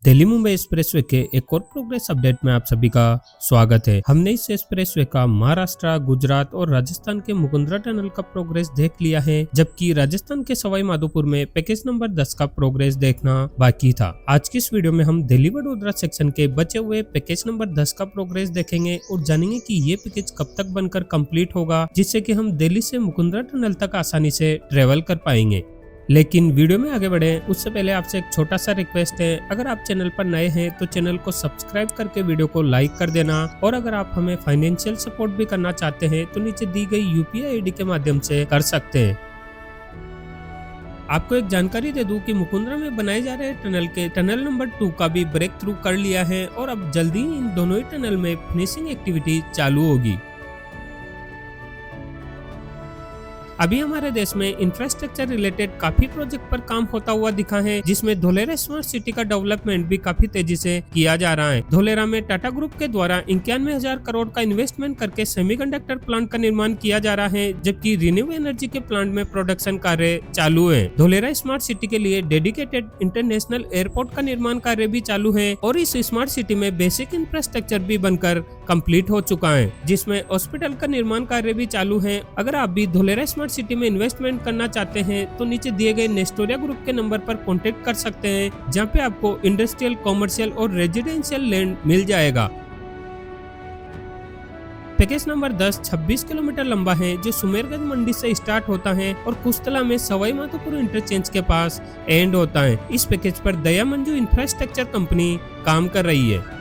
Delhi Mumbai expressway के एक और प्रोग्रेस अपडेट में आप सभी का स्वागत है। हमने इस एक्सप्रेसवे का महाराष्ट्र, गुजरात और राजस्थान के मुकुंदरा टनल का प्रोग्रेस देख लिया है, जबकि राजस्थान के सवाई माधोपुर में पैकेज नंबर 10 का प्रोग्रेस देखना बाकी था। आज की इस वीडियो में हम दिल्ली वडोदरा सेक्शन के बचे हुए पैकेज नंबर 10 का प्रोग्रेस देखेंगे और जानेंगे कि ये पैकेज कब तक बनकर कंप्लीट होगा, जिससे कि हम दिल्ली से मुकुंदरा टनल तक आसानी से ट्रेवल कर पाएंगे। लेकिन वीडियो में आगे बढ़े उससे पहले आपसे एक छोटा सा रिक्वेस्ट है, अगर आप चैनल पर नए हैं तो चैनल को सब्सक्राइब करके वीडियो को लाइक कर देना, और अगर आप हमें फाइनेंशियल सपोर्ट भी करना चाहते हैं तो नीचे दी गई यूपीआई आईडी के माध्यम से कर सकते हैं। आपको एक जानकारी दे दूं कि मुकुंदरा में बनाए जा रहे टनल के टनल नंबर 2 का भी ब्रेक थ्रू कर लिया है और अब जल्दी इन दोनों ही टनल में फिनिशिंग एक्टिविटी चालू होगी। अभी हमारे देश में इंफ्रास्ट्रक्चर रिलेटेड काफी प्रोजेक्ट पर काम होता हुआ दिखा है, जिसमें धोलेरा स्मार्ट सिटी का डेवलपमेंट भी काफी तेजी से किया जा रहा है। धोलेरा में टाटा ग्रुप के द्वारा 91,000 करोड़ का इन्वेस्टमेंट करके सेमीकंडक्टर प्लांट का निर्माण किया जा रहा है, जबकि रिन्यूएबल एनर्जी के प्लांट में प्रोडक्शन कार्य चालू है। धोलेरा स्मार्ट सिटी के लिए डेडिकेटेड इंटरनेशनल एयरपोर्ट का निर्माण कार्य भी चालू है और इस स्मार्ट सिटी में बेसिक इंफ्रास्ट्रक्चर भी बनकर कंप्लीट हो चुका है, जिसमें हॉस्पिटल का निर्माण कार्य भी चालू है। अगर आप भी धोलेरा स्मार्ट सिटी में इन्वेस्टमेंट करना चाहते हैं तो नीचे दिए गए नेस्टोरिया ग्रुप के नंबर पर कांटेक्ट कर सकते हैं, जहां पे आपको इंडस्ट्रियल, कॉमर्शियल और रेजिडेंशियल लैंड मिल जाएगा। पैकेज नंबर 10 26 किलोमीटर लंबा है, जो सुमेरगंज मंडी से स्टार्ट होता है और कुस्तला में सवाई माधोपुर इंटरचेंज के पास एंड होता है। इस पैकेज पर दया मंजू इंफ्रास्ट्रक्चर कंपनी काम कर रही है।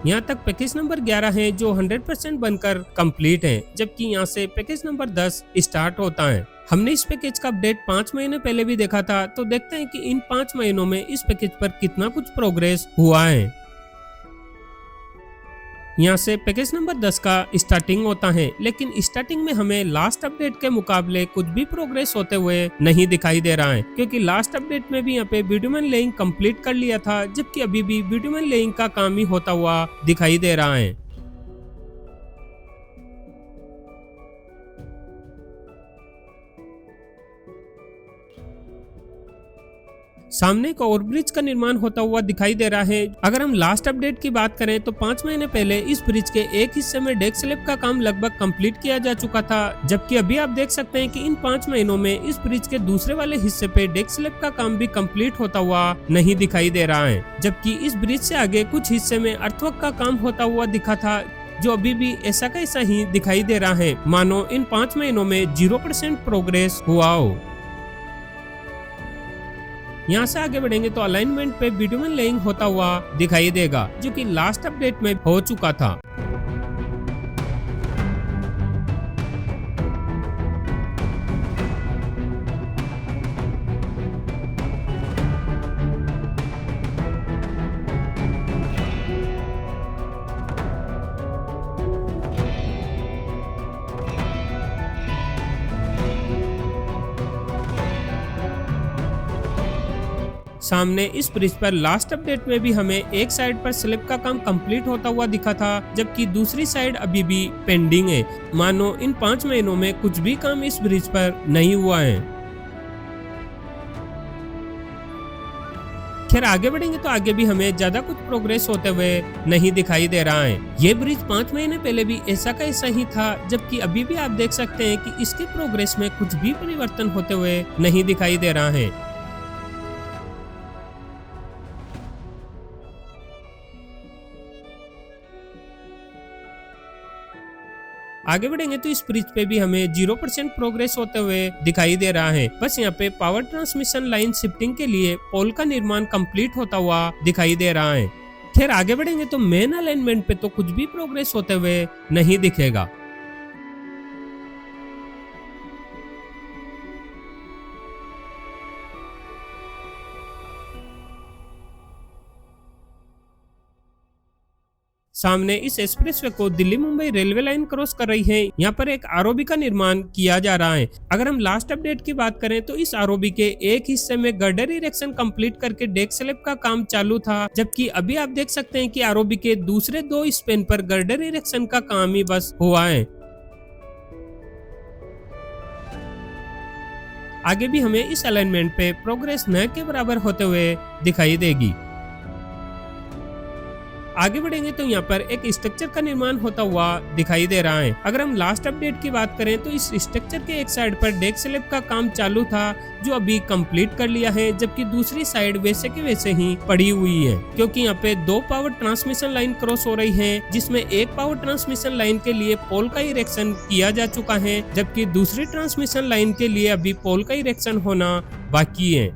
यहाँ तक पैकेज नंबर 11 है, जो 100% बनकर कंप्लीट है, जबकि यहाँ से पैकेज नंबर 10 स्टार्ट होता है। हमने इस पैकेज का अपडेट 5 महीने पहले भी देखा था, तो देखते हैं कि इन 5 महीनों में इस पैकेज पर कितना कुछ प्रोग्रेस हुआ है। यहाँ से पैकेज नंबर 10 का स्टार्टिंग होता है, लेकिन स्टार्टिंग में हमें लास्ट अपडेट के मुकाबले कुछ भी प्रोग्रेस होते हुए नहीं दिखाई दे रहा है, क्योंकि लास्ट अपडेट में भी यहाँ पे बिटुमेन लेइंग कंप्लीट कर लिया था, जबकि अभी भी बिटुमेन लेइंग का काम ही होता हुआ दिखाई दे रहा है। सामने एक ओवरब्रिज का निर्माण होता हुआ दिखाई दे रहा है। अगर हम लास्ट अपडेट की बात करें तो 5 महीने पहले इस ब्रिज के एक हिस्से में डेक स्लैब का काम लगभग कंप्लीट किया जा चुका था, जबकि अभी आप देख सकते हैं कि इन 5 महीनों में इस ब्रिज के दूसरे वाले हिस्से पे डेक स्लैब का काम भी कंप्लीट होता हुआ नहीं दिखाई दे रहा है, जबकि इस ब्रिज से आगे कुछ हिस्से में अर्थवर्क का काम होता हुआ दिखा था, जो अभी भी ऐसा का ऐसा ही दिखाई दे रहा है, मानो इन 5 महीनों में 0% प्रोग्रेस हुआ हो। यहाँ से आगे बढ़ेंगे तो अलाइनमेंट पे बिटुमेन लेइंग होता हुआ दिखाई देगा, जो कि लास्ट अपडेट में हो चुका था। सामने इस ब्रिज पर लास्ट अपडेट में भी हमें एक साइड पर स्लैब का काम कंप्लीट होता हुआ दिखा था, जबकि दूसरी साइड अभी भी पेंडिंग है, मानो इन 5 महीनों में कुछ भी काम इस ब्रिज पर नहीं हुआ है। खैर आगे बढ़ेंगे तो आगे भी हमें ज्यादा कुछ प्रोग्रेस होते हुए नहीं दिखाई दे रहा है। ये ब्रिज 5 महीने पहले भी ऐसा का ऐसा ही था, जबकि अभी भी आप देख सकते हैं कि इसके प्रोग्रेस में कुछ भी परिवर्तन होते हुए नहीं दिखाई दे रहा है। आगे बढ़ेंगे तो इस ब्रिज पे भी हमें 0% प्रोग्रेस होते हुए दिखाई दे रहा है। बस यहाँ पे पावर ट्रांसमिशन लाइन शिफ्टिंग के लिए पोल का निर्माण कंप्लीट होता हुआ दिखाई दे रहा है। खैर आगे बढ़ेंगे तो मेन अलाइनमेंट पे तो कुछ भी प्रोग्रेस होते हुए नहीं दिखेगा। सामने इस एक्सप्रेसवे को Delhi Mumbai railway line cross कर रही है। यहाँ पर एक आरओबी का निर्माण किया जा रहा है। अगर हम लास्ट अपडेट की बात करें तो इस आरओबी के एक हिस्से में गर्डर इरेक्शन कंप्लीट करके डेक स्लैब का काम चालू था, जबकि अभी आप देख सकते हैं कि आरओबी के दूसरे 2 स्पेन पर गर्डर इरेक्शन का काम ही बस हुआ है। आगे भी हमें इस अलाइनमेंट पे प्रोग्रेस न के बराबर होते हुए दिखाई देगी। आगे बढ़ेंगे तो यहाँ पर एक स्ट्रक्चर का निर्माण होता हुआ दिखाई दे रहा है। अगर हम लास्ट अपडेट की बात करें तो इस स्ट्रक्चर के एक साइड पर डेक स्लैब का काम चालू था जो अभी कंप्लीट कर लिया है, जबकि दूसरी साइड वैसे के वैसे ही पड़ी हुई है, क्योंकि यहाँ पे दो पावर ट्रांसमिशन लाइन क्रॉस हो रही है, जिसमें एक पावर ट्रांसमिशन लाइन के लिए पोल का इरेक्शन किया जा चुका है, जबकि दूसरी ट्रांसमिशन लाइन के लिए अभी पोल का इरेक्शन होना बाकी है।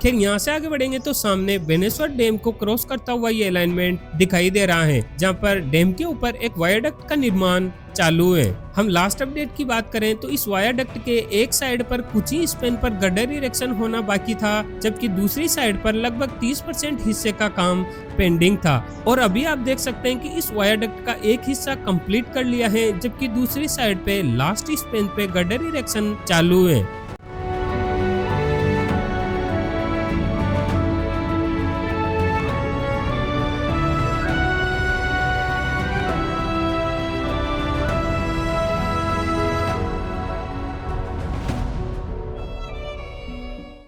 खैर यहाँ से आगे बढ़ेंगे तो सामने बेनेश्वर डैम को क्रॉस करता हुआ ये अलाइनमेंट दिखाई दे रहा है, जहाँ पर डैम के ऊपर एक वायाडक्ट का निर्माण चालू है। हम लास्ट अपडेट की बात करें तो इस वायाडक्ट के एक साइड पर कुछ ही स्पेन पर गटर इरेक्शन होना बाकी था, जबकि दूसरी साइड पर लगभग 30% हिस्से का काम पेंडिंग था। और अभी आप देख सकते हैं कि इस वायाडक्ट का एक हिस्सा कंप्लीट कर लिया है, जबकि दूसरी साइड पे लास्ट स्पेन पे गटर इरेक्शन चालू है।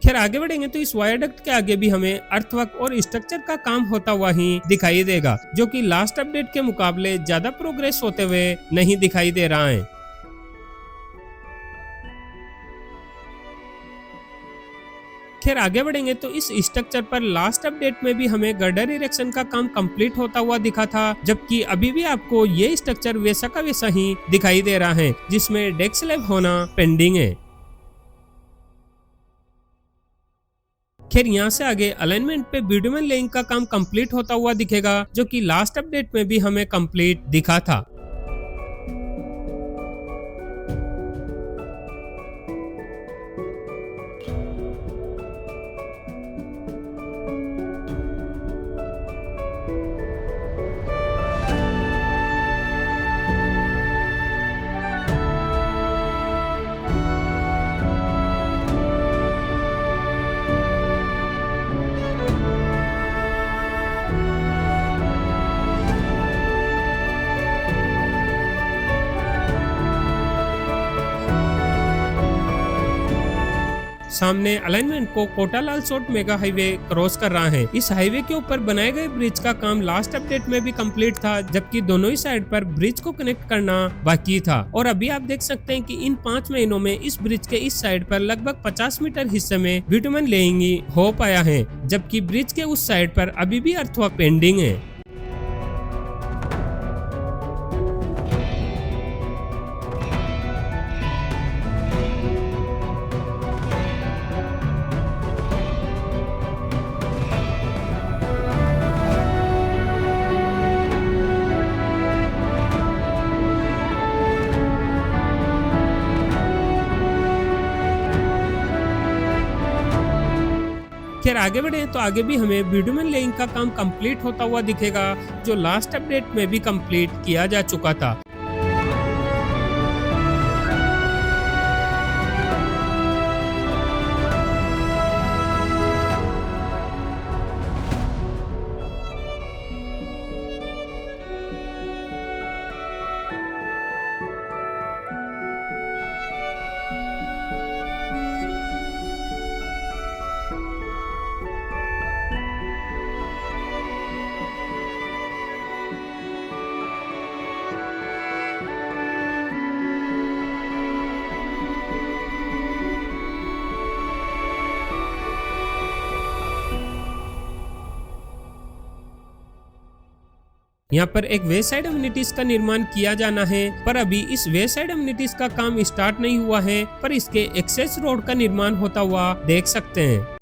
खैर आगे बढ़ेंगे तो इस वायाडक्ट के आगे भी हमें अर्थवर्क और स्ट्रक्चर का काम होता हुआ ही दिखाई देगा, जो कि लास्ट अपडेट के मुकाबले ज्यादा प्रोग्रेस होते हुए नहीं दिखाई दे रहा है। खैर आगे बढ़ेंगे तो इस स्ट्रक्चर पर लास्ट अपडेट में भी हमें गर्डर इरेक्शन का काम कंप्लीट होता हुआ दिखा था, जबकि अभी भी आपको ये स्ट्रक्चर वैसा का वैसा ही दिखाई दे रहा है, जिसमें डेक स्लैब होना पेंडिंग है। खैर यहाँ से आगे अलाइनमेंट पे बिटुमेन लेइंग का काम कंप्लीट होता हुआ दिखेगा, जो कि लास्ट अपडेट में भी हमें कंप्लीट दिखा था। सामने अलाइनमेंट को कोटालाल सोट मेगा हाईवे क्रॉस कर रहा है। इस हाईवे के ऊपर बनाए गए ब्रिज का काम लास्ट अपडेट में भी कंप्लीट था, जबकि दोनों ही साइड पर ब्रिज को कनेक्ट करना बाकी था। और अभी आप देख सकते हैं कि इन 5 महीनों में इस ब्रिज के इस साइड पर लगभग 50 मीटर हिस्से में बिटुमेन लेइंग हो पाया है, जबकि ब्रिज के उस साइड पर अभी भी अर्थवर्क पेंडिंग है। खैर आगे बढ़े तो आगे भी हमें बिटुमेन लेइंग का काम कंप्लीट होता हुआ दिखेगा, जो लास्ट अपडेट में भी कंप्लीट किया जा चुका था। यहाँ पर एक वे साइड अम्यूनिटीज का निर्माण किया जाना है, पर अभी इस वे साइड अम्यूनिटीज का काम स्टार्ट नहीं हुआ है, पर इसके एक्सेस रोड का निर्माण होता हुआ देख सकते हैं।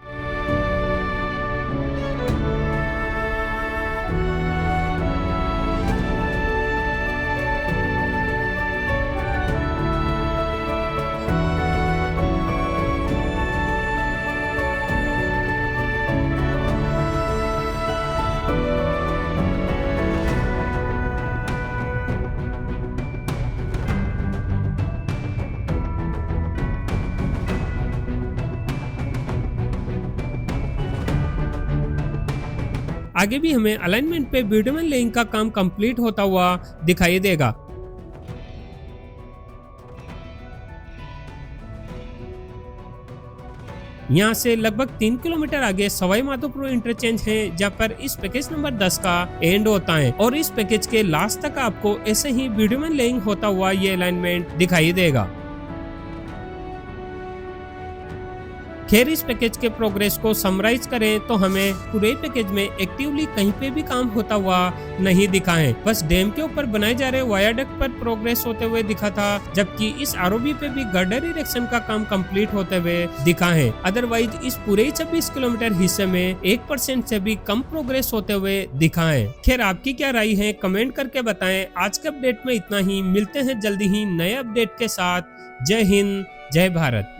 आगे भी हमें अलाइनमेंट पे बिटुमेन लेइंग का काम कंप्लीट होता हुआ दिखाई देगा। यहाँ से लगभग 3 किलोमीटर आगे सवाई माधोपुर इंटरचेंज है, जहाँ पर इस पैकेज नंबर 10 का एंड होता है और इस पैकेज के लास्ट तक आपको ऐसे ही बिटुमेन लेइंग होता हुआ ये अलाइनमेंट दिखाई देगा। खैर इस पैकेज के प्रोग्रेस को समराइज करें तो हमें पूरे पैकेज में एक्टिवली कहीं पे भी काम होता हुआ नहीं दिखा है। बस डैम के ऊपर बनाए जा रहे वायाडक्ट पर प्रोग्रेस होते हुए दिखा था, जबकि इस आरओबी पे भी गर्डर इरेक्शन का काम कंप्लीट होते हुए दिखा है। अदरवाइज इस पूरे 26 किलोमीटर हिस्से में 1% से भी कम प्रोग्रेस होते हुए दिखा है। खैर आपकी क्या राय है कमेंट करके बताएं। आज के अपडेट में इतना ही, मिलते हैं जल्दी ही नए अपडेट के साथ। जय हिंद, जय भारत।